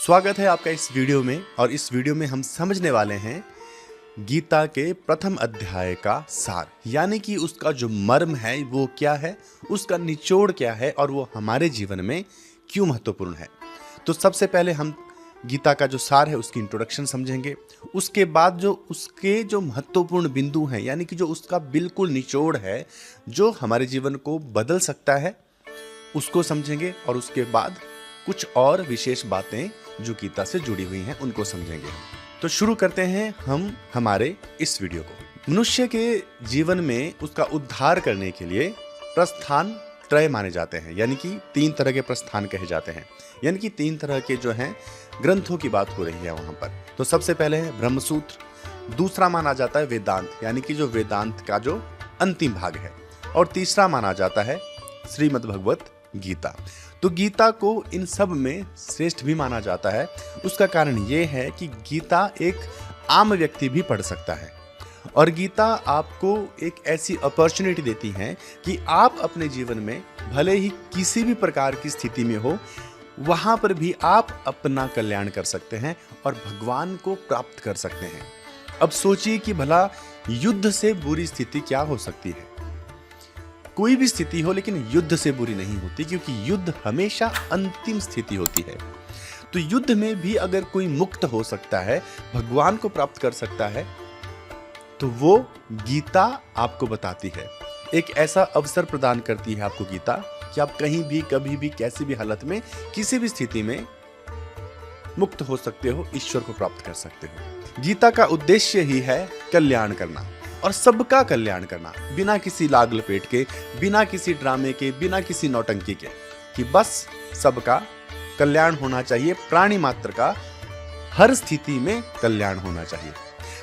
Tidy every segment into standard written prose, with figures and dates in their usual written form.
स्वागत है आपका इस वीडियो में। और इस वीडियो में हम समझने वाले हैं गीता के प्रथम अध्याय का सार, यानी कि उसका जो मर्म है वो क्या है, उसका निचोड़ क्या है और वो हमारे जीवन में क्यों महत्वपूर्ण है। तो सबसे पहले हम गीता का जो सार है उसकी इंट्रोडक्शन समझेंगे। उसके बाद जो उसके जो महत्वपूर्ण बिंदु हैं, यानी कि जो उसका बिल्कुल निचोड़ है जो हमारे जीवन को बदल सकता है, उसको समझेंगे। और उसके बाद कुछ और विशेष बातें जो गीता से जुड़ी हुई हैं उनको समझेंगे। तो शुरू करते हैं हम हमारे इस वीडियो को। मनुष्य के जीवन में उसका उद्धार करने के लिए प्रस्थान त्रय माने जाते हैं, यानी कि 3 तरह के प्रस्थान कहे जाते हैं, यानी कि 3 तरह के जो हैं ग्रंथों की बात हो रही है वहां पर। तो सबसे पहले है ब्रह्मसूत्र, दूसरा माना जाता है वेदांत, यानी कि जो वेदांत का जो अंतिम भाग है, और तीसरा माना जाता है श्रीमद् भगवत गीता। तो गीता को इन सब में श्रेष्ठ भी माना जाता है। उसका कारण ये है कि गीता एक आम व्यक्ति भी पढ़ सकता है, और गीता आपको एक ऐसी अपॉर्चुनिटी देती है कि आप अपने जीवन में भले ही किसी भी प्रकार की स्थिति में हो, वहां पर भी आप अपना कल्याण कर सकते हैं और भगवान को प्राप्त कर सकते हैं। अब सोचिए कि भला युद्ध से बुरी स्थिति क्या हो सकती है। कोई भी स्थिति हो, लेकिन युद्ध से बुरी नहीं होती, क्योंकि युद्ध हमेशा अंतिम स्थिति होती है। तो युद्ध में भी अगर कोई मुक्त हो सकता है, भगवान को प्राप्त कर सकता है, तो वो गीता आपको बताती है। एक ऐसा अवसर प्रदान करती है आपको गीता कि आप कहीं भी, कभी भी, कैसी भी हालत में, किसी भी स्थिति में मुक्त हो सकते हो, ईश्वर को प्राप्त कर सकते हो। गीता का उद्देश्य ही है कल्याण करना, और सबका कल्याण करना, बिना किसी लाग लपेट के, बिना किसी ड्रामे के, बिना किसी नौटंकी के, कि बस सबका कल्याण होना चाहिए, प्राणी मात्र का हर स्थिति में कल्याण होना चाहिए।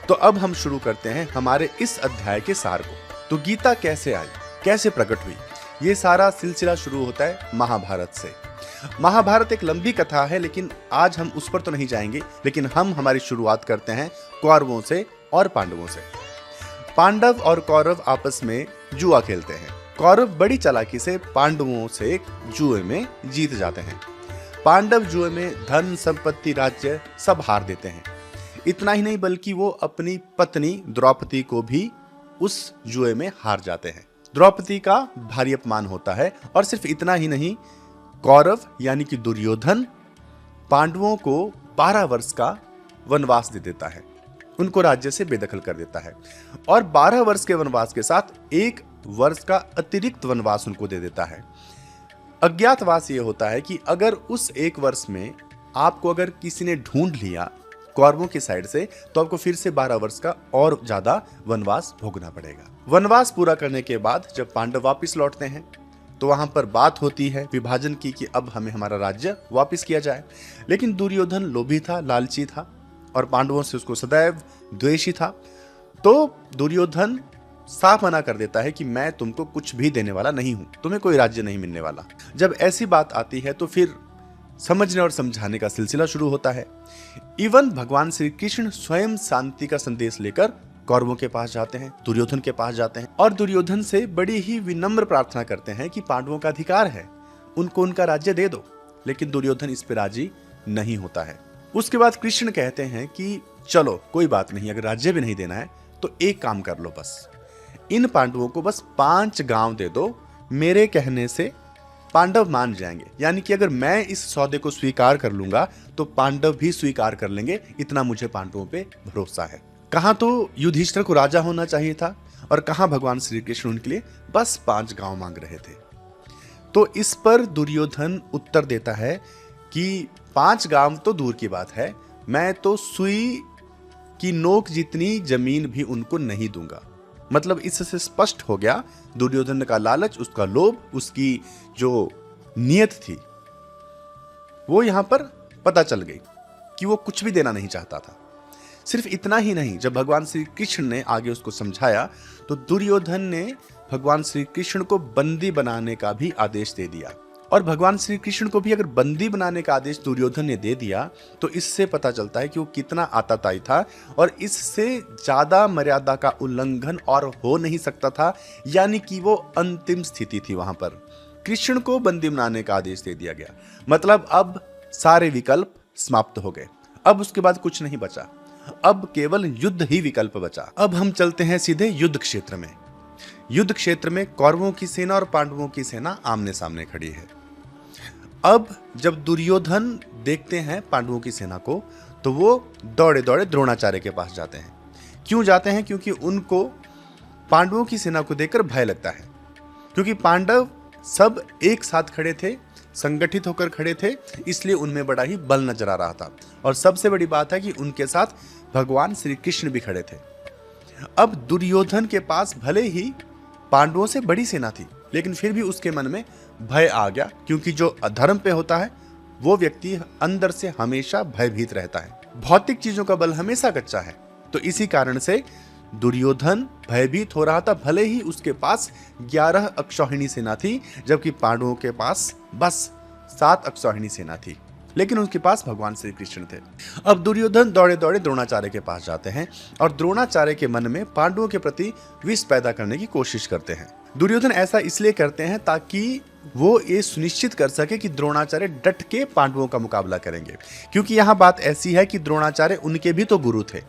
तो अब हम शुरू करते हैं हमारे इस अध्याय के सार को। तो गीता कैसे आई, कैसे प्रकट हुई, ये सारा सिलसिला शुरू होता है महाभारत से। महाभारत एक लंबी कथा है, लेकिन आज हम उस पर तो नहीं जाएंगे, लेकिन हम हमारी शुरुआत करते हैं कौरवों से और पांडवों से। पांडव और कौरव आपस में जुआ खेलते हैं। कौरव बड़ी चालाकी से पांडवों से जुए में जीत जाते हैं। पांडव जुए में धन, संपत्ति, राज्य सब हार देते हैं। इतना ही नहीं, बल्कि वो अपनी पत्नी द्रौपदी को भी उस जुए में हार जाते हैं। द्रौपदी का भारी अपमान होता है। और सिर्फ इतना ही नहीं, कौरव यानी कि दुर्योधन पांडवों को 12 वर्ष का वनवास दे देता है, उनको राज्य से बेदखल कर देता है, और 12 वर्ष के वनवास के साथ 1 वर्ष का अतिरिक्त वनवास उनको दे देता है। अज्ञातवास ये होता है कि अगर उस 1 वर्ष में आपको अगर किसी ने ढूंढ लिया कौरवों की साइड से, तो आपको फिर से 12 वर्ष का और ज्यादा वनवास भोगना पड़ेगा। वनवास पूरा करने के बाद जब पांडव वापिस लौटते हैं, तो वहां पर बात होती है विभाजन की कि अब हमें हमारा राज्य वापिस किया जाए। लेकिन दुर्योधन लोभी था, लालची था, और पांडवों से उसको सदैव द्वेषी था। तो दुर्योधन साफ मना कर देता है कि मैं तुमको कुछ भी देने वाला नहीं हूं, तुम्हें कोई राज्य नहीं मिलने वाला। जब ऐसी बात आती है तो फिर समझने और समझाने का सिलसिला शुरू होता है। इवन भगवान श्री कृष्ण स्वयं शांति का संदेश लेकर कौरवों के पास जाते हैं, दुर्योधन के पास जाते हैं, और दुर्योधन से बड़ी ही विनम्र प्रार्थना करते हैं कि पांडवों का अधिकार है, उनको उनका राज्य दे दो। लेकिन दुर्योधन इस पर राजी नहीं होता है। उसके बाद कृष्ण कहते हैं कि चलो कोई बात नहीं, अगर राज्य भी नहीं देना है तो एक काम कर लो, बस इन पांडवों को बस 5 गांव दे दो, मेरे कहने से पांडव मान जाएंगे। यानी कि अगर मैं इस सौदे को स्वीकार कर लूंगा तो पांडव भी स्वीकार कर लेंगे, इतना मुझे पांडवों पे भरोसा है। कहां तो युधिष्ठिर को राजा होना चाहिए था, और कहां भगवान श्री कृष्ण उनके लिए बस 5 गांव मांग रहे थे। तो इस पर दुर्योधन उत्तर देता है कि 5 गांव तो दूर की बात है, मैं तो सुई की नोक जितनी जमीन भी उनको नहीं दूंगा। मतलब इससे स्पष्ट हो गया दुर्योधन का लालच, उसका लोभ, उसकी जो नियत थी, वो यहां पर पता चल गई कि वो कुछ भी देना नहीं चाहता था। सिर्फ इतना ही नहीं, जब भगवान श्री कृष्ण ने आगे उसको समझाया, तो दुर्योधन ने भगवान श्री कृष्ण को बंदी बनाने का भी आदेश दे दिया। और भगवान श्री कृष्ण को भी अगर बंदी बनाने का आदेश दुर्योधन ने दे दिया, तो इससे पता चलता है कि वो कितना आताताई था, और इससे ज्यादा मर्यादा का उल्लंघन और हो नहीं सकता था। यानी कि वो अंतिम स्थिति थी वहां पर। कृष्ण को बंदी बनाने का आदेश दे दिया गया, मतलब अब सारे विकल्प समाप्त हो गए। अब उसके बाद कुछ नहीं बचा, अब केवल युद्ध ही विकल्प बचा। अब हम चलते हैं सीधे युद्ध क्षेत्र में। युद्ध क्षेत्र में कौरवों की सेना और पांडवों की सेना आमने सामने खड़ी है। अब जब दुर्योधन देखते हैं पांडवों की सेना को तो वो दौड़े दौड़े द्रोणाचार्य के पास जाते हैं। क्यों जाते हैं? क्योंकि उनको पांडवों की सेना को देखकर भय लगता है, क्योंकि पांडव सब एक साथ खड़े थे, संगठित होकर खड़े थे, इसलिए उनमें बड़ा ही बल नजर आ रहा था। और सबसे बड़ी बात है कि उनके साथ भगवान श्री कृष्ण भी खड़े थे। अब दुर्योधन के पास भले ही पांडवों से बड़ी सेना थी, लेकिन फिर भी उसके मन में भय आ गया, क्योंकि जो अधर्म पे होता है वो व्यक्ति अंदर से हमेशा भयभीत रहता है। भौतिक चीजों का बल हमेशा कच्चा है, तो इसी कारण से दुर्योधन भयभीत हो रहा था। भले ही उसके पास 11 अक्षौहिणी सेना थी, जबकि पांडवों के पास बस 7 अक्षौहिणी सेना थी, लेकिन उनके पास भगवान श्री कृष्ण थे। अब दुर्योधन दौड़े दौड़े द्रोणाचार्य के पास जाते हैं और द्रोणाचार्य के मन में पांडवों के प्रति विष पैदा करने की कोशिश करते हैं। दुर्योधन ऐसा इसलिए करते हैं ताकि वो ये सुनिश्चित कर सके कि द्रोणाचार्य डट के पांडवों का मुकाबला करेंगे, क्योंकि यहाँ बात ऐसी है कि द्रोणाचार्य उनके भी तो गुरु थे।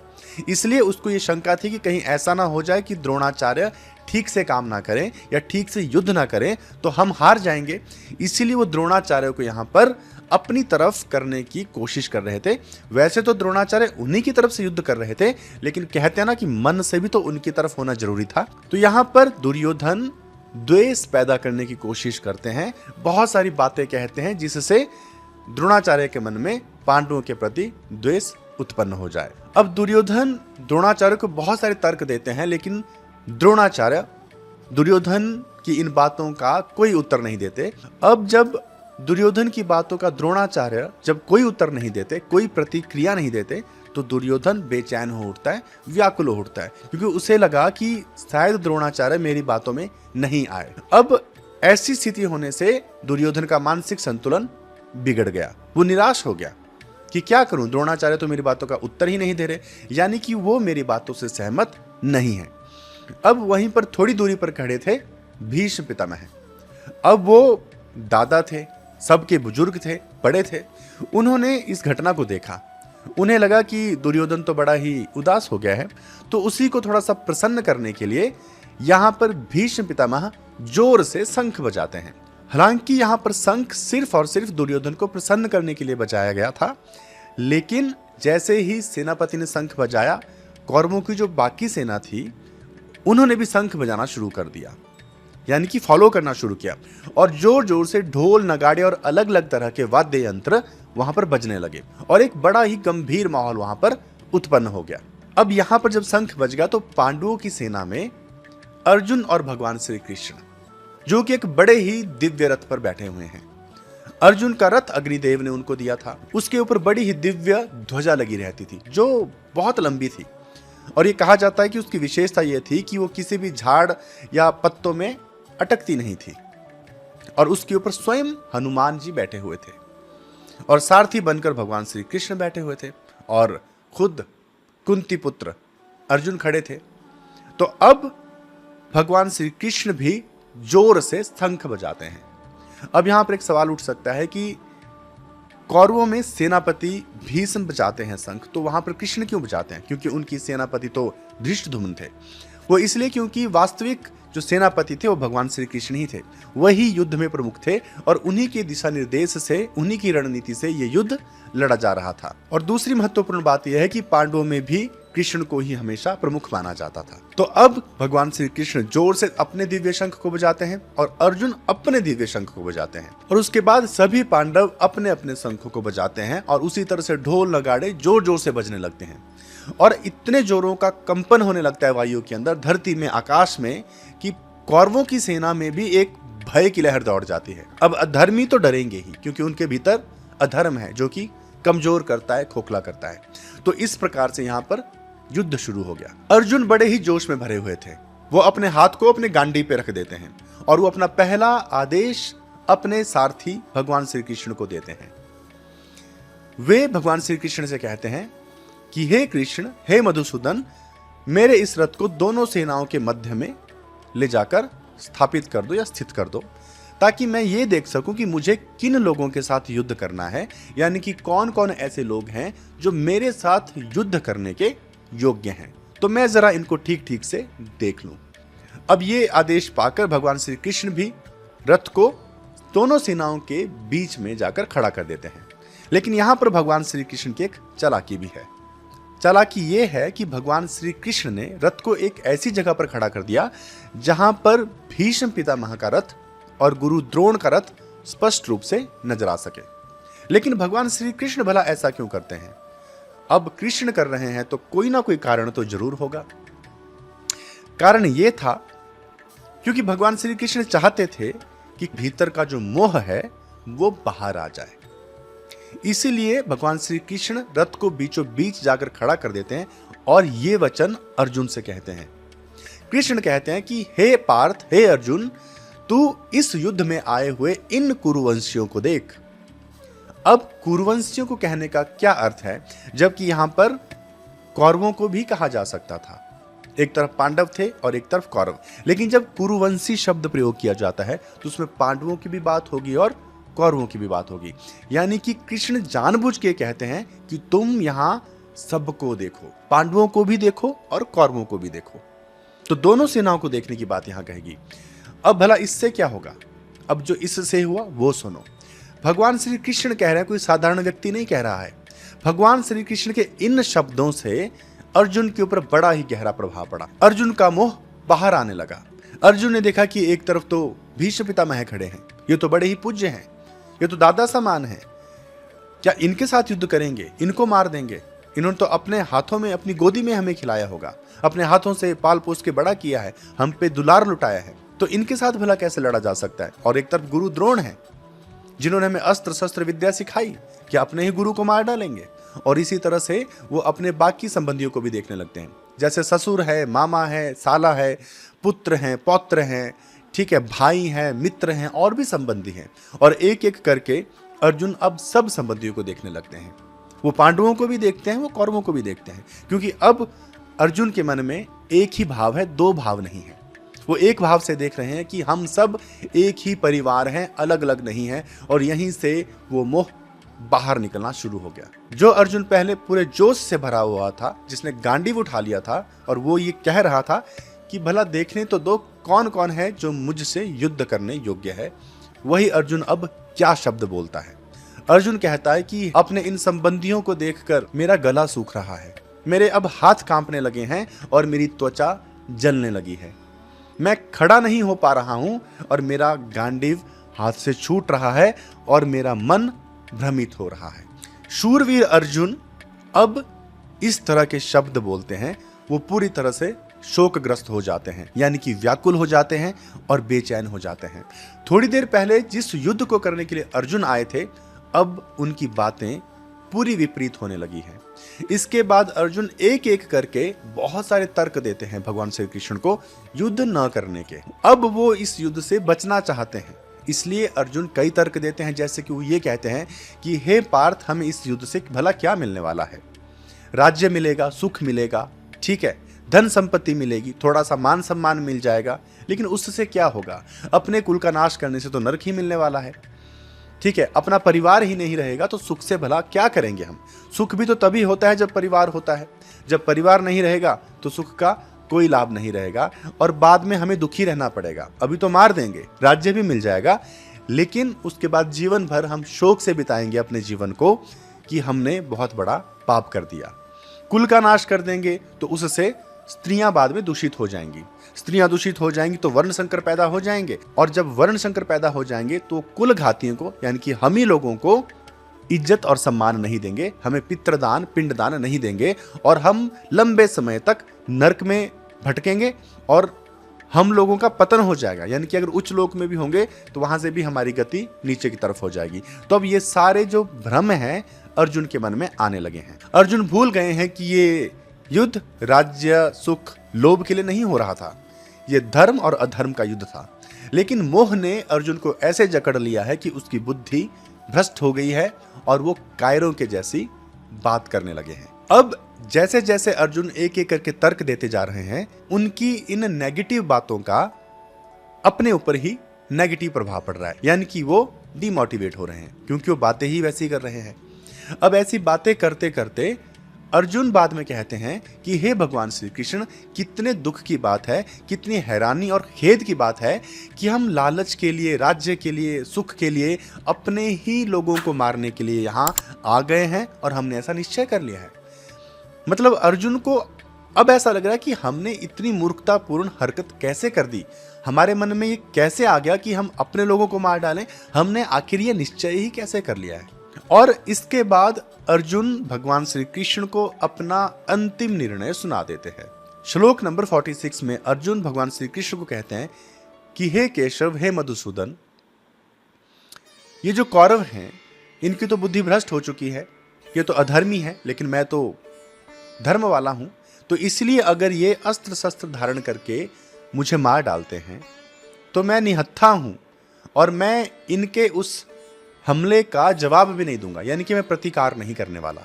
इसलिए उसको ये शंका थी कि कहीं ऐसा ना हो जाए कि द्रोणाचार्य ठीक से काम ना करें या ठीक से युद्ध ना करें तो हम हार जाएंगे। इसीलिए वो द्रोणाचार्य को यहाँ पर अपनी तरफ करने की कोशिश कर रहे थे। वैसे तो द्रोणाचार्य उन्हीं की तरफ से युद्ध कर रहे थे, लेकिन कहते हैं ना कि मन से भी तो उनकी तरफ होना जरूरी था। तो यहाँ पर दुर्योधन द्वेष पैदा करने की कोशिश करते हैं, बहुत सारी बातें कहते हैं जिससे द्रोणाचार्य के मन में पांडवों के प्रति द्वेष उत्पन्न हो जाए। अब दुर्योधन द्रोणाचार्य को बहुत सारे तर्क देते हैं, लेकिन द्रोणाचार्य दुर्योधन की इन बातों का कोई उत्तर नहीं देते। अब जब दुर्योधन की बातों का द्रोणाचार्य जब कोई उत्तर नहीं देते, कोई प्रतिक्रिया नहीं देते, तो दुर्योधन बेचैन हो उठता है, व्याकुल हो उठता है, क्योंकि उसे लगा कि शायद द्रोणाचार्य मेरी बातों में नहीं आए। अब ऐसी स्थिति होने से दुर्योधन का मानसिक संतुलन बिगड़ गया। वो निराश हो गया कि क्या करूं, द्रोणाचार्य तो मेरी बातों का उत्तर ही नहीं दे रहे, यानी कि वो मेरी बातों से सहमत नहीं है। अब वहीं पर थोड़ी दूरी पर खड़े थे भीष्म पितामह। अब वो दादा थे, सबके बुजुर्ग थे, बड़े थे। उन्होंने इस घटना को देखा, उन्हें लगा कि दुर्योधन तो बड़ा ही उदास हो गया है, तो उसी को थोड़ा सा प्रसन्न करने के लिए यहाँ पर भीष्म पितामह जोर से शंख बजाते हैं। हालांकि यहाँ पर शंख सिर्फ और सिर्फ दुर्योधन को प्रसन्न करने के लिए बजाया गया था, लेकिन जैसे ही सेनापति ने शंख बजाया, कौरवों की जो बाकी सेना थी उन्होंने भी शंख बजाना शुरू कर दिया, यानी कि फॉलो करना शुरू किया, और जोर जोर से ढोल, नगाड़े और अलग अलग तरह के वाद्य यंत्र वहां पर बजने लगे और एक बड़ा ही गंभीर माहौल वहां पर उत्पन्न हो गया। अब यहाँ पर जब शंख बज गया तो पांडवों की सेना में अर्जुन और भगवान श्री कृष्ण, जो कि एक बड़े ही दिव्य रथ पर बैठे हुए हैं। अर्जुन का रथ अग्निदेव ने उनको दिया था, उसके ऊपर बड़ी ही दिव्य ध्वजा लगी रहती थी जो बहुत लंबी थी, और ये कहा जाता है कि उसकी विशेषता यह थी कि वो किसी भी झाड़ या पत्तों में अटकती नहीं थी, और उसके ऊपर स्वयं हनुमान जी बैठे हुए थे और सारथी बनकर भगवान श्री कृष्ण बैठे हुए थे, और खुद कुंती पुत्र अर्जुन खड़े थे। तो अब भगवान श्री कृष्ण भी जोर से शंख बजाते हैं। अब यहां पर एक सवाल उठ सकता है कि कौरवों में सेनापति भीष्म बजाते हैं शंख, तो वहां पर कृष्ण क्यों बजाते हैं? क्योंकि उनकी सेनापति तो धृष्टद्युम्न थे। वो इसलिए क्योंकि वास्तविक जो सेनापति थे वो भगवान श्री कृष्ण ही थे, वही युद्ध में प्रमुख थे, और उन्हीं के दिशा निर्देश से, उन्हीं की रणनीति से ये युद्ध लड़ा जा रहा था। और दूसरी महत्वपूर्ण बात यह है कि पांडवों में भी कृष्ण को ही हमेशा प्रमुख माना जाता था। तो अब भगवान श्री कृष्ण जोर से अपने दिव्य शंख को बजाते हैं और अर्जुन अपने दिव्य शंख को बजाते हैं, और उसके बाद सभी पांडव अपने अपने शंखों को बजाते हैं, और उसी तरह से ढोल नगाड़े जोर जोर से बजने लगते हैं, और इतने जोरों का कंपन होने लगता है वायु के अंदर, धरती में, आकाश में, कि कौरवों की सेना में भी एक भय की लहर दौड़ जाती है। अब अधर्मी तो डरेंगे ही, क्योंकि उनके भीतर अधर्म है जो कि कमजोर करता है, खोखला करता है। तो इस प्रकार से यहाँ पर युद्ध शुरू हो गया। अर्जुन बड़े ही जोश में भरे हुए थे। वो अपने हाथ को अपने गांडी पे रख देते हैं और वो अपना पहला आदेश अपने सारथी भगवान श्री कृष्ण को देते हैं। वे भगवान श्री कृष्ण से कहते हैं कि हे कृष्ण, हे मधुसूदन, मेरे इस रथ को दोनों सेनाओं के मध्य में ले जाकर स्थापित कर दो या स्थित कर दो, ताकि मैं ये देख सकूं कि मुझे किन लोगों के साथ युद्ध करना है, यानी कि कौन कौन ऐसे लोग हैं जो मेरे साथ युद्ध करने के योग्य हैं। तो मैं जरा इनको ठीक ठीक से देख लूं। अब ये आदेश पाकर भगवान श्री कृष्ण भी रथ को दोनों सेनाओं के बीच में जाकर खड़ा कर देते हैं। लेकिन यहां पर भगवान श्री कृष्ण की एक चालाकी भी है। चालाकी ये है कि भगवान श्री कृष्ण ने रथ को एक ऐसी जगह पर खड़ा कर दिया जहां पर भीष्म पितामह का रथ और गुरु द्रोण का रथ स्पष्ट रूप से नजर आ सके। लेकिन भगवान श्री कृष्ण भला ऐसा क्यों करते हैं? अब कृष्ण कर रहे हैं तो कोई ना कोई कारण तो जरूर होगा। कारण यह था क्योंकि भगवान श्री कृष्ण चाहते थे कि भीतर का जो मोह है वो बाहर आ जाए। इसीलिए भगवान श्री कृष्ण रथ को बीचों बीच जाकर खड़ा कर देते हैं और ये वचन अर्जुन से कहते हैं। कृष्ण कहते हैं कि हे पार्थ, हे अर्जुन, तू इस युद्ध में आए हुए इन कुरुवंशियों को देख। अब कुरुवंशियों को कहने का क्या अर्थ है, जबकि यहां पर कौरवों को भी कहा जा सकता था। एक तरफ पांडव थे और एक तरफ कौरव, लेकिन जब कुरुवंशी शब्द प्रयोग किया जाता है तो उसमें पांडवों की भी बात होगी और कौरवों की भी बात होगी। यानी कि कृष्ण जानबूझ के कहते हैं कि तुम यहां सबको देखो, पांडवों को भी देखो और कौरवों को भी देखो। तो दोनों सेनाओं को देखने की बात यहां कहेगी। अब भला इससे क्या होगा? अब जो इससे हुआ वो सुनो। भगवान श्री कृष्ण कह रहे हैं, कोई साधारण व्यक्ति नहीं कह रहा है। भगवान श्री कृष्ण के इन शब्दों से अर्जुन के ऊपर बड़ा ही गहरा प्रभाव पड़ा। अर्जुन का मोह बाहर आने लगा। अर्जुन ने देखा कि एक तरफ तो भीष्म पितामह खड़े हैं, ये तो बड़े ही पूज्य हैं, ये तो दादा समान है। क्या इनके साथ युद्ध करेंगे? इनको मार देंगे? इन्होंने तो अपने हाथों में, अपनी गोदी में हमें खिलाया होगा, अपने हाथों से पाल पोस के बड़ा किया है, हम पे दुलार लुटाया है, तो इनके साथ भला कैसे लड़ा जा सकता है? और एक तरफ गुरु द्रोण है जिन्होंने हमें अस्त्र शस्त्र विद्या सिखाई, क्या अपने ही गुरु को मार डालेंगे? और इसी तरह से वो अपने बाकी संबंधियों को भी देखने लगते हैं, जैसे ससुर है, मामा है, साला है, पुत्र हैं, पौत्र हैं, ठीक है, भाई हैं, मित्र हैं और भी संबंधी हैं। और एक एक करके अर्जुन अब सब संबंधियों को देखने लगते हैं। वो पांडवों को भी देखते हैं, वो कौरवों को भी देखते हैं, क्योंकि अब अर्जुन के मन में एक ही भाव है, दो भाव नहीं है। वो एक भाव से देख रहे हैं कि हम सब एक ही परिवार हैं, अलग अलग नहीं हैं। और यहीं से वो मोह बाहर निकलना शुरू हो गया। जो अर्जुन पहले पूरे जोश से भरा हुआ था, जिसने गांडीव उठा लिया था और वो ये कह रहा था कि भला देखने तो दो कौन कौन है जो मुझसे युद्ध करने योग्य है, वही अर्जुन अब क्या शब्द बोलता है। अर्जुन कहता है कि अपने इन संबंधियों को देखकर मेरा गला सूख रहा है, मेरे अब हाथ कांपने लगे हैं और मेरी त्वचा जलने लगी है, मैं खड़ा नहीं हो पा रहा हूं और मेरा गांडीव हाथ से छूट रहा है और मेरा मन भ्रमित हो रहा है। शूरवीर अर्जुन अब इस तरह के शब्द बोलते हैं, वो पूरी तरह से शोकग्रस्त हो जाते हैं, यानी कि व्याकुल हो जाते हैं और बेचैन हो जाते हैं। थोड़ी देर पहले जिस युद्ध को करने के लिए अर्जुन आए थे, अब उनकी बातें पूरी विपरीत होने लगी हैं। इसके बाद अर्जुन एक एक करके बहुत सारे तर्क देते हैं भगवान श्री कृष्ण को युद्ध न करने के। अब वो इस युद्ध से बचना चाहते हैं, इसलिए अर्जुन कई तर्क देते हैं। जैसे कि वो ये कहते हैं कि हे पार्थ, हमें इस युद्ध से भला क्या मिलने वाला है? राज्य मिलेगा, सुख मिलेगा, ठीक है, धन संपत्ति मिलेगी, थोड़ा सा मान सम्मान मिल जाएगा, लेकिन उससे क्या होगा? अपने कुल का नाश करने से तो नरक ही मिलने वाला है, ठीक है। अपना परिवार ही नहीं रहेगा तो सुख से भला क्या करेंगे हम? सुख भी तो तभी होता है जब परिवार होता है। जब परिवार नहीं रहेगा तो सुख का कोई लाभ नहीं रहेगा और बाद में हमें दुखी रहना पड़ेगा। अभी तो मार देंगे, राज्य भी मिल जाएगा, लेकिन उसके बाद जीवन भर हम शोक से बिताएंगे अपने जीवन को कि हमने बहुत बड़ा पाप कर दिया। कुल का नाश कर देंगे तो उससे स्त्रियां बाद में दूषित हो जाएंगी, स्त्रियां दूषित हो जाएंगी तो वर्ण संकर पैदा हो जाएंगे, और जब वर्ण संकर पैदा हो जाएंगे तो कुल घातियों को, यानी कि हम ही लोगों को इज्जत और सम्मान नहीं देंगे, हमें पितृदान पिंडदान नहीं देंगे और हम लंबे समय तक नरक में भटकेंगे और हम लोगों का पतन हो जाएगा। यानी कि अगर उच्च लोक में भी होंगे तो वहां से भी हमारी गति नीचे की तरफ हो जाएगी। तो अब ये सारे जो भ्रम हैं अर्जुन के मन में आने लगे हैं। अर्जुन भूल गए हैं कि ये युद्ध राज्य सुख लोभ के लिए नहीं हो रहा था, ये धर्म और अधर्म का युद्ध था। लेकिन मोह ने अर्जुन को ऐसे जकड़ लिया है कि उसकी बुद्धि भ्रष्ट हो गई है और वो कायरों के जैसी बात करने लगे हैं। अब जैसे जैसे अर्जुन एक एक करके तर्क देते जा रहे हैं, उनकी इन नेगेटिव बातों का अपने ऊपर ही नेगेटिव प्रभाव पड़ रहा है, यानी कि वो डिमोटिवेट हो रहे हैं क्योंकि वो बातें ही वैसी कर रहे हैं। अब ऐसी बातें करते करते अर्जुन बाद में कहते हैं कि हे भगवान श्री कृष्ण, कितने दुख की बात है, कितनी हैरानी और खेद की बात है कि हम लालच के लिए, राज्य के लिए, सुख के लिए अपने ही लोगों को मारने के लिए यहाँ आ गए हैं और हमने ऐसा निश्चय कर लिया है। मतलब अर्जुन को अब ऐसा लग रहा है कि हमने इतनी मूर्खतापूर्ण हरकत कैसे कर दी, हमारे मन में ये कैसे आ गया कि हम अपने लोगों को मार डालें, हमने आखिर ये निश्चय ही कैसे कर लिया है। और इसके बाद अर्जुन भगवान श्री कृष्ण को अपना अंतिम निर्णय सुना देते हैं। श्लोक नंबर 46 में अर्जुन भगवान श्री कृष्ण को कहते हैं कि हे केशव, हे मधुसूदन, ये जो कौरव हैं इनकी तो बुद्धि भ्रष्ट हो चुकी है, ये तो अधर्मी है, लेकिन मैं तो धर्म वाला हूं, तो इसलिए अगर ये अस्त्र शस्त्र धारण करके मुझे मार डालते हैं तो मैं निहत्था हूं और मैं इनके उस हमले का जवाब भी नहीं दूंगा, यानी कि मैं प्रतिकार नहीं करने वाला,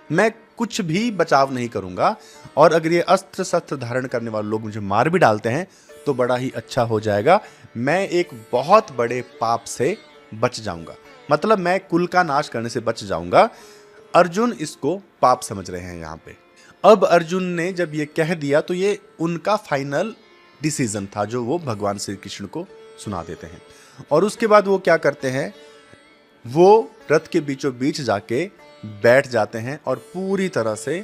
मैं कुछ भी बचाव नहीं करूंगा। और अगर ये अस्त्र शस्त्र धारण करने वाले लोग मुझे मार भी डालते हैं तो बड़ा ही अच्छा हो जाएगा, मैं एक बहुत बड़े पाप से बच जाऊंगा, मतलब मैं कुल का नाश करने से बच जाऊंगा। अर्जुन इसको पाप समझ रहे हैं यहाँ पे। अब अर्जुन ने जब ये कह दिया तो ये उनका फाइनल डिसीजन था जो वो भगवान श्री कृष्ण को सुना देते हैं। और उसके बाद वो क्या करते हैं, वो रथ के बीचों बीच जाके बैठ जाते हैं और पूरी तरह से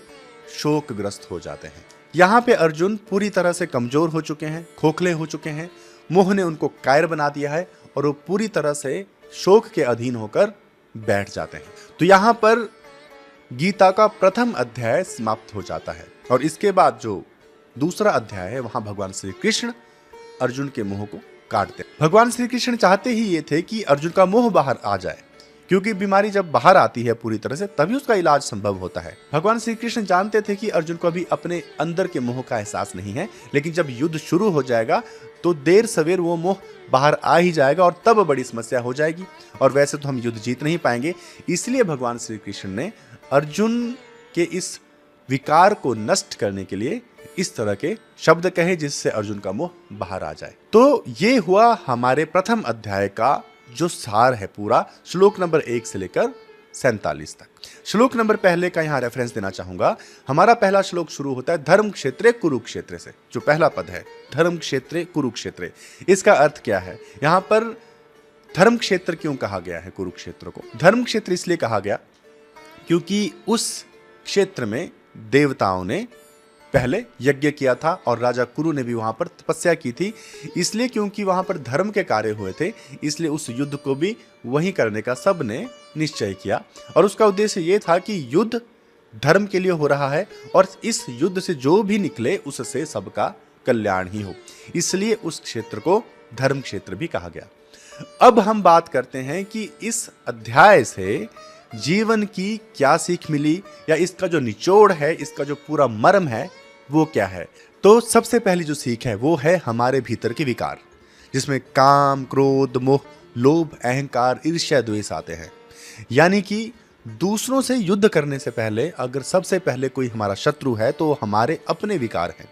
शोकग्रस्त हो जाते हैं। यहाँ पे अर्जुन पूरी तरह से कमजोर हो चुके हैं, खोखले हो चुके हैं, मोह ने उनको कायर बना दिया है और वो पूरी तरह से शोक के अधीन होकर बैठ जाते हैं। तो यहाँ पर गीता का प्रथम अध्याय समाप्त हो जाता है और इसके बाद जो दूसरा अध्याय है वहां भगवान श्री कृष्ण अर्जुन के मोह को काटते हैं। भगवान श्री कृष्ण चाहते ही ये थे कि अर्जुन का मोह बाहर आ जाए, क्योंकि बीमारी जब बाहर आती है पूरी तरह से तभी उसका इलाज संभव होता है। भगवान श्री कृष्ण जानते थे कि अर्जुन को अभी अपने अंदर के मोह का एहसास नहीं है, लेकिन जब युद्ध शुरू हो जाएगा तो देर सवेर वो मोह बाहर आ ही जाएगा और तब बड़ी समस्या हो जाएगी और वैसे तो हम युद्ध जीत नहीं पाएंगे। इसलिए भगवान श्री कृष्ण ने अर्जुन के इस विकार को नष्ट करने के लिए इस तरह के शब्द कहे जिससे अर्जुन का मोह बाहर आ जाए। तो ये हुआ हमारे प्रथम अध्याय का जो सार है पूरा, श्लोक नंबर 1 से लेकर 47 तक। श्लोक नंबर पहले का यहाँ रेफरेंस देना चाहूंगा। हमारा पहला श्लोक शुरू होता है धर्म क्षेत्रे कुरुक्षेत्र से। जो पहला पद है धर्म क्षेत्रे कुरुक्षेत्र, इसका अर्थ क्या है? यहाँ पर धर्म क्षेत्र क्यों कहा गया है? कुरुक्षेत्र को धर्म क्षेत्र इसलिए कहा गया क्योंकि उस क्षेत्र में देवताओं ने पहले यज्ञ किया था और राजा कुरु ने भी वहां पर तपस्या की थी, इसलिए क्योंकि वहां पर धर्म के कार्य हुए थे, इसलिए उस युद्ध को भी वहीं करने का सब ने निश्चय किया। और उसका उद्देश्य ये था कि युद्ध धर्म के लिए हो रहा है और इस युद्ध से जो भी निकले उससे सबका कल्याण ही हो, इसलिए उस क्षेत्र को धर्म क्षेत्र भी कहा गया। अब हम बात करते हैं कि इस अध्याय से जीवन की क्या सीख मिली या इसका जो निचोड़ है, इसका जो पूरा मर्म है वो क्या है। तो सबसे पहली जो सीख है वो है हमारे भीतर के विकार, जिसमें काम, क्रोध, मोह, लोभ, अहंकार, ईर्ष्या, द्वेष आते हैं। यानी कि दूसरों से युद्ध करने से पहले अगर सबसे पहले कोई हमारा शत्रु है तो हमारे अपने विकार हैं।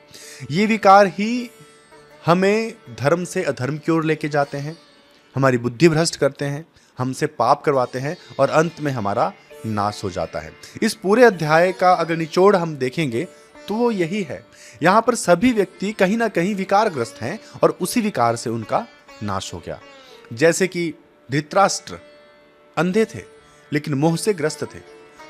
ये विकार ही हमें धर्म से अधर्म की ओर लेके जाते हैं, हमारी बुद्धि भ्रष्ट करते हैं, हमसे पाप करवाते हैं और अंत में हमारा नाश हो जाता है। इस पूरे अध्याय का अगर निचोड़ हम देखेंगे तो वो यही है। यहाँ पर सभी व्यक्ति कहीं ना कहीं विकारग्रस्त हैं और उसी विकार से उनका नाश हो गया। जैसे कि धृतराष्ट्र अंधे थे लेकिन मोह से ग्रस्त थे,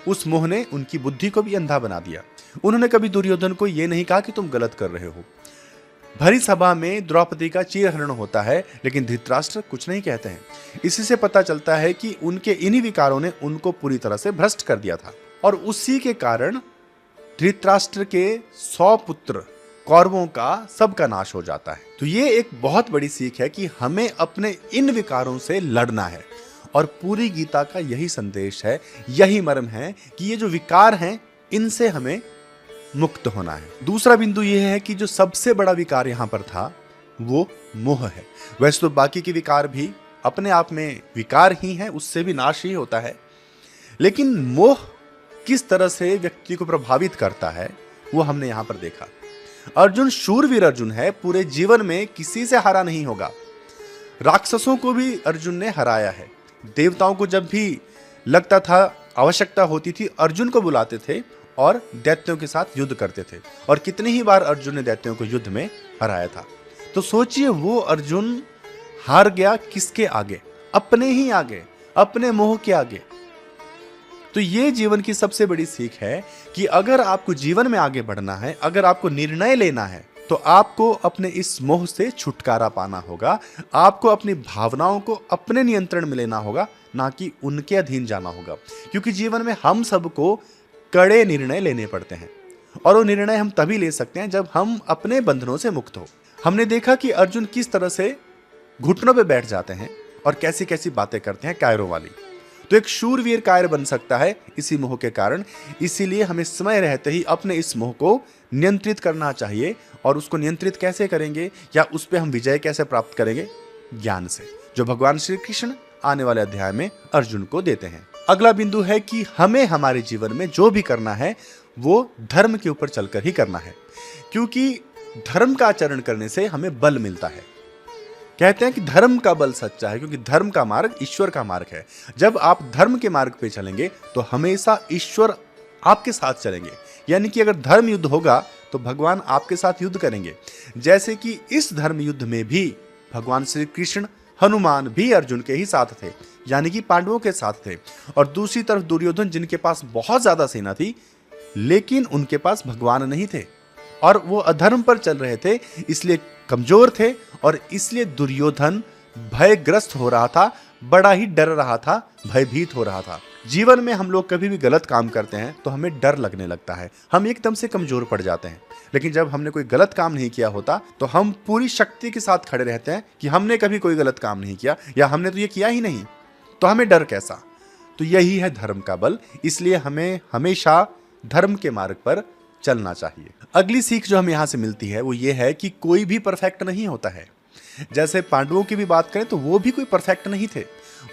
उस मोह ने उनकी बुद्धि को भी अंधा बना दिया। उन्होंने कभी दुर्योधन को ये नहीं कहा कि तुम गलत कर रहे हो। भरी सभा में द्रौपदी का चीरहरण होता है लेकिन धृतराष्ट्र कुछ नहीं कहते हैं। इसी से पता चलता है कि उनके इन्हीं विकारों ने उनको पूरी तरह से भ्रष्ट कर दिया था और उसी के कारण धृतराष्ट्र के 100 पुत्र कौरवों का सबका नाश हो जाता है। तो ये एक बहुत बड़ी सीख है कि हमें अपने इन विकारों से लड़ना है और पूरी गीता का यही संदेश है, यही मर्म है कि ये जो विकार हैं इनसे हमें मुक्त होना है। दूसरा बिंदु यह है कि जो सबसे बड़ा विकार यहां पर था वो मोह है। वैसे तो बाकी के विकार भी अपने आप में विकार ही हैं, उससे भी नाश ही होता है, लेकिन मोह किस तरह से व्यक्ति को प्रभावित करता है वो हमने यहां पर देखा। अर्जुन शूरवीर अर्जुन है, पूरे जीवन में किसी से हारा नहीं होगा। राक्षसों को भी अर्जुन ने हराया है। देवताओं को जब भी लगता था, आवश्यकता होती थी, अर्जुन को बुलाते थे और दैत्यों के साथ युद्ध करते थे। और कितनी ही बार अर्जुन ने दैत्यों को युद्ध में हराया था। तो सोचिए, वो अर्जुन हार गया किसके आगे? अपने ही आगे, अपने मोह के आगे। तो ये जीवन की सबसे बड़ी सीख है कि अगर आपको जीवन में आगे बढ़ना है, अगर आपको निर्णय लेना है, तो आपको अपने इस मोह से छुटकारा पाना होगा। आपको अपनी भावनाओं को अपने नियंत्रण में लेना होगा, ना कि उनके अधीन जाना होगा। क्योंकि जीवन में हम सबको कड़े निर्णय लेने पड़ते हैं, और वो निर्णय हम तभी ले सकते हैं जब हम अपने बंधनों से मुक्त हो। हमने देखा कि अर्जुन किस तरह से घुटनों पे बैठ जाते हैं और कैसी कैसी बातें करते हैं कायरों वाली। तो एक शूरवीर कायर बन सकता है इसी मोह के कारण। इसीलिए हमें समय रहते ही अपने इस मोह को नियंत्रित करना चाहिए। और उसको नियंत्रित कैसे करेंगे, या उस पर हम विजय कैसे प्राप्त करेंगे? ज्ञान से, जो भगवान श्री कृष्ण आने वाले अध्याय में अर्जुन को देते हैं। अगला बिंदु है कि हमें हमारे जीवन में जो भी करना है वो धर्म के ऊपर चलकर ही करना है, क्योंकि धर्म का आचरण करने से हमें बल मिलता है। कहते हैं कि धर्म का बल सच्चा है, क्योंकि धर्म का मार्ग ईश्वर का मार्ग है। जब आप धर्म के मार्ग पे चलेंगे तो हमेशा ईश्वर आपके साथ चलेंगे। यानी कि अगर धर्म युद्ध होगा तो भगवान आपके साथ युद्ध करेंगे। जैसे कि इस धर्म युद्ध में भी भगवान श्री कृष्ण, हनुमान भी अर्जुन के ही साथ थे, यानी कि पांडवों के साथ थे। और दूसरी तरफ दुर्योधन, जिनके पास बहुत ज्यादा सेना थी, लेकिन उनके पास भगवान नहीं थे और वो अधर्म पर चल रहे थे, इसलिए कमजोर थे। और इसलिए दुर्योधन भयग्रस्त हो रहा था, बड़ा ही डर रहा था, भयभीत हो रहा था। जीवन में हम लोग कभी भी गलत काम करते हैं तो हमें डर लगने लगता है, हम एकदम से कमजोर पड़ जाते हैं। लेकिन जब हमने कोई गलत काम नहीं किया होता तो हम पूरी शक्ति के साथ खड़े रहते हैं कि हमने कभी कोई गलत काम नहीं किया, या हमने तो ये किया ही नहीं, तो हमें डर कैसा? तो यही है धर्म का बल। इसलिए हमें हमेशा धर्म के मार्ग पर चलना चाहिए। अगली सीख जो हमें यहाँ से मिलती है वो ये है कि कोई भी परफेक्ट नहीं होता है। जैसे पांडवों की भी बात करें तो वो भी कोई परफेक्ट नहीं थे,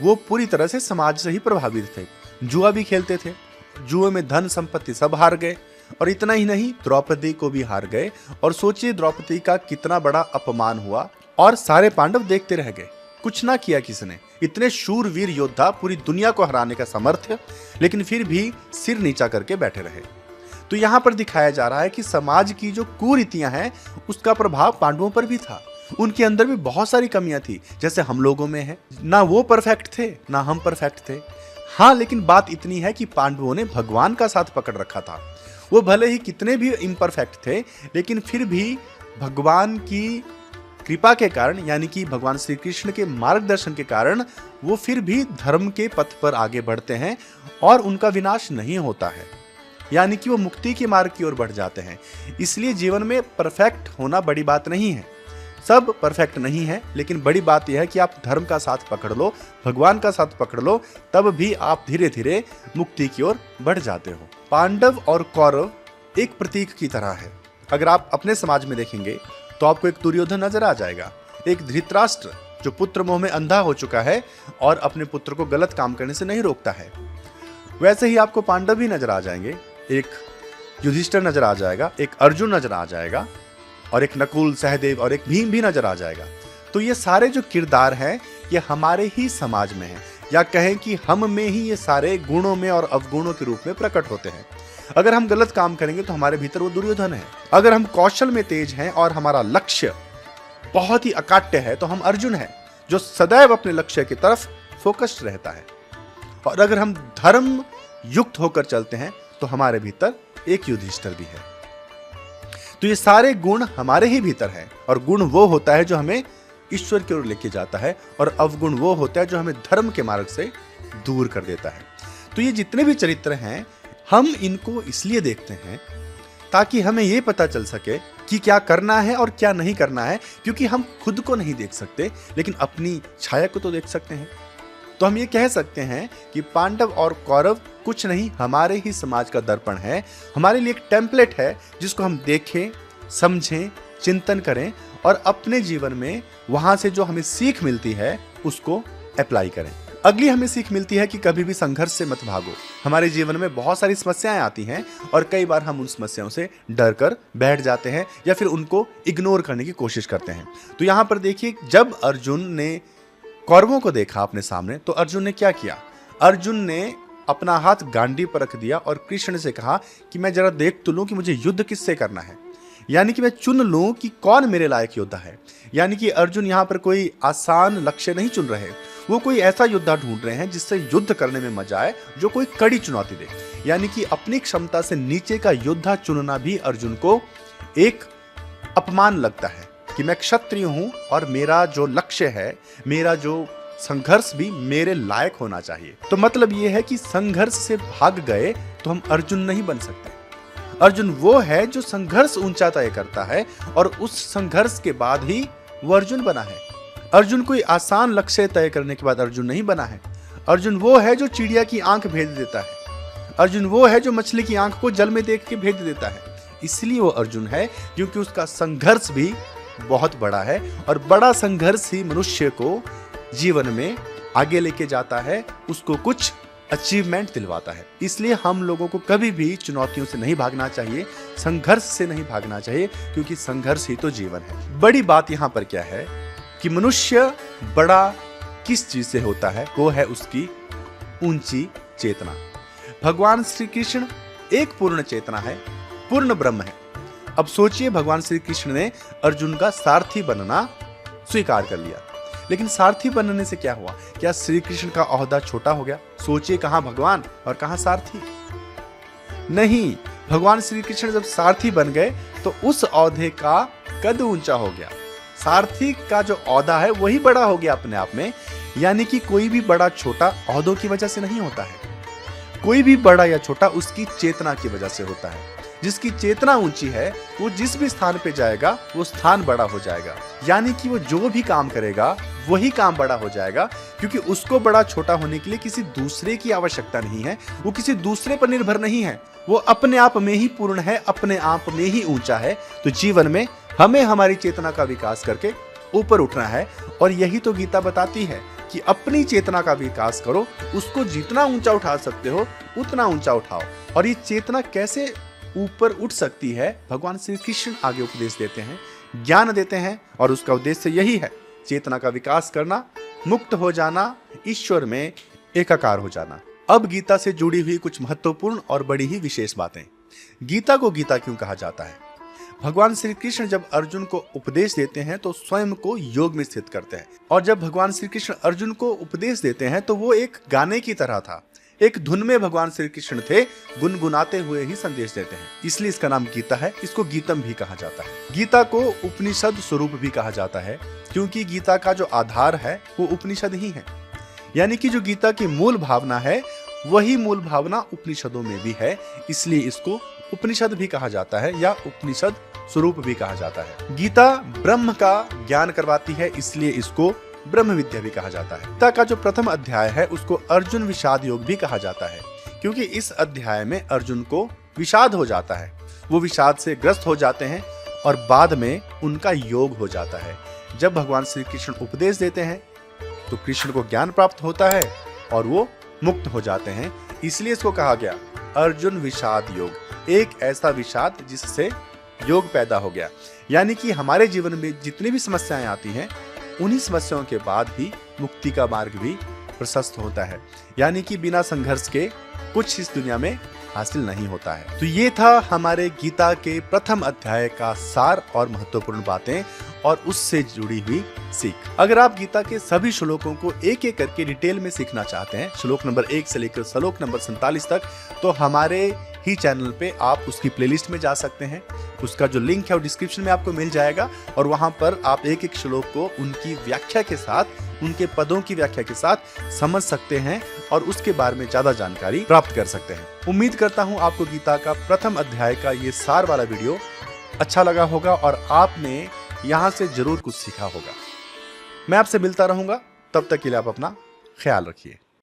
वो पूरी तरह से समाज से ही प्रभावित थे। जुआ भी खेलते थे, जुए में धन संपत्ति सब हार गए। और इतना ही नहीं, द्रौपदी को भी हार गए। और सोचिए द्रौपदी का कितना बड़ा अपमान हुआ, और सारे पांडव देखते रह गए, कुछ ना किया किसने। इतने शूरवीर योद्धा, पूरी दुनिया को हराने का सामर्थ्य, लेकिन फिर भी सिर नीचा करके बैठे रहे। तो यहाँ पर दिखाया जा रहा है कि समाज की जो कुरीतियां हैं उसका प्रभाव पांडवों पर भी था। उनके अंदर भी बहुत सारी कमियां थी, जैसे हम लोगों में है। ना वो परफेक्ट थे, ना हम परफेक्ट थे। हाँ, लेकिन बात इतनी है कि पांडवों ने भगवान का साथ पकड़ रखा था। वो भले ही कितने भी इम्परफेक्ट थे, लेकिन फिर भी भगवान की कृपा के कारण, यानी कि भगवान श्री कृष्ण के मार्गदर्शन के कारण, वो फिर भी धर्म के पथ पर आगे बढ़ते हैं और उनका विनाश नहीं होता है, यानी कि वो मुक्ति के मार्ग की ओर बढ़ जाते हैं। इसलिए जीवन में परफेक्ट होना बड़ी बात नहीं है, सब परफेक्ट नहीं है, लेकिन बड़ी बात यह है कि आप धर्म का साथ पकड़ लो, भगवान का साथ पकड़ लो, तब भी आप धीरे धीरे मुक्ति की ओर बढ़ जाते हो। पांडव और कौरव एक प्रतीक की तरह है। अगर आप अपने समाज में देखेंगे तो आपको एक दुर्योधन नजर आ जाएगा, एक धृतराष्ट्र जो पुत्र मोह में अंधा हो चुका है और अपने पुत्र को गलत काम करने से नहीं रोकता है। वैसे ही आपको पांडव भी नजर आ जाएंगे, एक युधिष्ठिर नजर आ जाएगा, एक अर्जुन नजर आ जाएगा, और एक नकुल, सहदेव और एक भीम भी नजर आ जाएगा। तो ये सारे जो किरदार हैं ये हमारे ही समाज में हैं, या कहें कि हम में ही ये सारे गुणों में और अवगुणों के रूप में प्रकट होते हैं। अगर हम गलत काम करेंगे तो हमारे भीतर वो दुर्योधन है। अगर हम कौशल में तेज हैं और हमारा लक्ष्य बहुत ही अकाट्य है तो हम अर्जुन हैं, जो सदैव अपने लक्ष्य की तरफ फोकस्ड रहता है। और अगर हम धर्म युक्त होकर चलते हैं तो हमारे भीतर एक युधिष्ठिर भी है। तो ये सारे गुण हमारे ही भीतर हैं, और गुण वो होता है जो हमें ईश्वर की ओर लेके जाता है, और अवगुण वो होता है जो हमें धर्म के मार्ग से दूर कर देता है। तो ये जितने भी चरित्र हैं हम इनको इसलिए देखते हैं ताकि हमें ये पता चल सके कि क्या करना है और क्या नहीं करना है, क्योंकि हम खुद को नहीं देख सकते लेकिन अपनी छाया को तो देख सकते हैं। तो हम ये कह सकते हैं कि पांडव और कौरव कुछ नहीं, हमारे ही समाज का दर्पण है, हमारे लिए एक टेम्पलेट है जिसको हम देखें, समझें, चिंतन करें और अपने जीवन में वहां से जो हमें सीख मिलती है उसको अप्लाई करें। अगली हमें सीख मिलती है कि कभी भी संघर्ष से मत भागो। हमारे जीवन में बहुत सारी समस्याएं आती हैं और कई बार हम उन समस्याओं से डर कर बैठ जाते हैं या फिर उनको इग्नोर करने की कोशिश करते हैं। तो यहाँ पर देखिए, जब अर्जुन ने कौरवों को देखा अपने सामने तो अर्जुन ने क्या किया? अर्जुन ने अपना हाथ गांडी पर रख दिया और कृष्ण से कहा कि मैं जरा देख तो लूं कि मुझे युद्ध किससे करना है, यानी कि मैं चुन लूं कि कौन मेरे लायक योद्धा है। यानी कि अर्जुन यहाँ पर कोई आसान लक्ष्य नहीं चुन रहे, वो कोई ऐसा योद्धा ढूंढ रहे हैं जिससे युद्ध करने में मजा आए, जो कोई कड़ी चुनौती दे। यानी कि अपनी क्षमता से नीचे का योद्धा चुनना भी अर्जुन को एक अपमान लगता है कि मैं क्षत्रिय हूं और मेरा जो लक्ष्य है, मेरा जो संघर्ष भी मेरे लायक होना चाहिए। तो मतलब ये है कि संघर्ष से भाग गए तो हम अर्जुन नहीं बन सकते। अर्जुन वो है जो संघर्ष ऊंचा तय करता है और उस संघर्ष के बाद ही वो अर्जुन बना है। अर्जुन कोई आसान लक्ष्य तय करने के बाद अर्जुन नहीं बना है। अर्जुन वो है जो चिड़िया की आंख भेद देता है। अर्जुन वो है जो मछली की आंख को जल में देख के भेद देता है। इसलिए वो अर्जुन है क्योंकि उसका संघर्ष भी बहुत बड़ा है और बड़ा संघर्ष ही मनुष्य को जीवन में आगे लेके जाता है, उसको कुछ अचीवमेंट दिलवाता है। इसलिए हम लोगों को कभी भी चुनौतियों से नहीं भागना चाहिए, संघर्ष से नहीं भागना चाहिए, क्योंकि संघर्ष ही तो जीवन है। बड़ी बात यहाँ पर क्या है कि मनुष्य बड़ा किस चीज से होता है? वो है उसकी ऊंची चेतना। भगवान श्री कृष्ण एक पूर्ण चेतना है, पूर्ण ब्रह्म है। अब सोचिए, भगवान श्री कृष्ण ने अर्जुन का सारथी बनना स्वीकार कर लिया, लेकिन सारथी बनने से क्या हुआ? क्या श्री कृष्ण का ओहदा छोटा हो गया? सोचिए, कहां भगवान और कहां सारथी? नहीं, भगवान श्री कृष्ण जब सारथी बन गए तो उस ओहदे का कद ऊंचा हो गया। सारथी का जो ओहदा है वही बड़ा हो गया अपने आप में। यानी कि कोई भी बड़ा छोटा ओहदों की वजह से नहीं होता है, कोई भी बड़ा या छोटा उसकी चेतना की वजह से होता है। जिसकी चेतना ऊंची है वो जिस भी स्थान पे जाएगा वो स्थान बड़ा हो जाएगा। यानी कि वो जो भी काम करेगा वही काम बड़ा हो जाएगा, क्योंकि उसको बड़ा छोटा होने के लिए किसी दूसरे की आवश्यकता नहीं है, वो किसी दूसरे पर निर्भर नहीं है, वो अपने आप में ही पूर्ण है, अपने आप में ही ऊंचा है। तो जीवन में हमें हमारी चेतना का विकास करके ऊपर उठना है, और यही तो गीता बताती है कि अपनी चेतना का विकास करो, उसको जितना ऊंचा उठा सकते हो उतना ऊंचा उठाओ। और ये चेतना कैसे ऊपर उठ सकती है, भगवान श्री कृष्ण आगे उपदेश देते हैं, ज्ञान देते हैं, और उसका उद्देश्य यही है, चेतना का विकास करना, मुक्त हो जाना, ईश्वर में एकाकार हो जाना। अब गीता से जुड़ी हुई कुछ महत्वपूर्ण और बड़ी ही विशेष बातें। गीता को गीता क्यों कहा जाता है? भगवान श्री कृष्ण जब अर्जुन को उपदेश देते हैं तो स्वयं को योग में स्थित करते हैं, और जब भगवान श्री कृष्ण अर्जुन को उपदेश देते हैं तो वो एक गाने की तरह था, एक धुन में भगवान श्री कृष्ण थे, गुनगुनाते हुए ही संदेश देते हैं। इसलिए इसका नाम गीता है। इसको गीतम भी कहा जाता है। गीता को उपनिषद स्वरूप भी कहा जाता है, क्योंकि गीता का जो आधार है वो उपनिषद ही है। यानी कि जो गीता की मूल भावना है वही मूल भावना उपनिषदों में भी है, इसलिए इसको उपनिषद भी कहा जाता है या उपनिषद स्वरूप भी कहा जाता है। गीता ब्रह्म का ज्ञान करवाती है, इसलिए इसको ब्रह्म विद्या भी कहा जाता है। गीता का जो प्रथम अध्याय है उसको अर्जुन विषाद योग भी कहा जाता है, क्योंकि इस अध्याय में अर्जुन को विषाद हो जाता है, वो विषाद से ग्रस्त हो जाते हैं और बाद में उनका योग हो जाता है। जब भगवान श्री कृष्ण उपदेश देते हैं तो कृष्ण को ज्ञान प्राप्त होता है और वो मुक्त हो जाते हैं, इसलिए इसको कहा गया अर्जुन विषाद योग, एक ऐसा विषाद जिससे योग पैदा हो गया। यानी कि हमारे जीवन में जितनी भी समस्याएं आती हैं उन्हीं समस्याओं के बाद ही मुक्ति का मार्ग भी प्रशस्त होता है। यानी कि बिना संघर्ष के कुछ इस दुनिया में हासिल नहीं होता है। तो ये था हमारे गीता के प्रथम अध्याय का सार और महत्वपूर्ण बातें और उससे जुड़ी हुई सीख। अगर आप गीता के सभी श्लोकों को एक एक करके डिटेल में सीखना चाहते हैं, श्लोक नंबर 1 से लेकर श्लोक नंबर 47 तक, तो हमारे ही चैनल पे आप उसकी प्लेलिस्ट में जा सकते हैं। उसका जो लिंक है वो डिस्क्रिप्शन में आपको मिल जाएगा, और वहां पर आप एक एक श्लोक को उनकी व्याख्या के साथ, उनके पदों की व्याख्या के साथ समझ सकते हैं और उसके बारे में ज्यादा जानकारी प्राप्त कर सकते हैं। उम्मीद करता हूं आपको गीता का प्रथम अध्याय का ये सार वाला वीडियो अच्छा लगा होगा और आपने यहाँ से जरूर कुछ सीखा होगा। मैं आपसे मिलता रहूंगा, तब तक के लिए आप अपना ख्याल रखिए।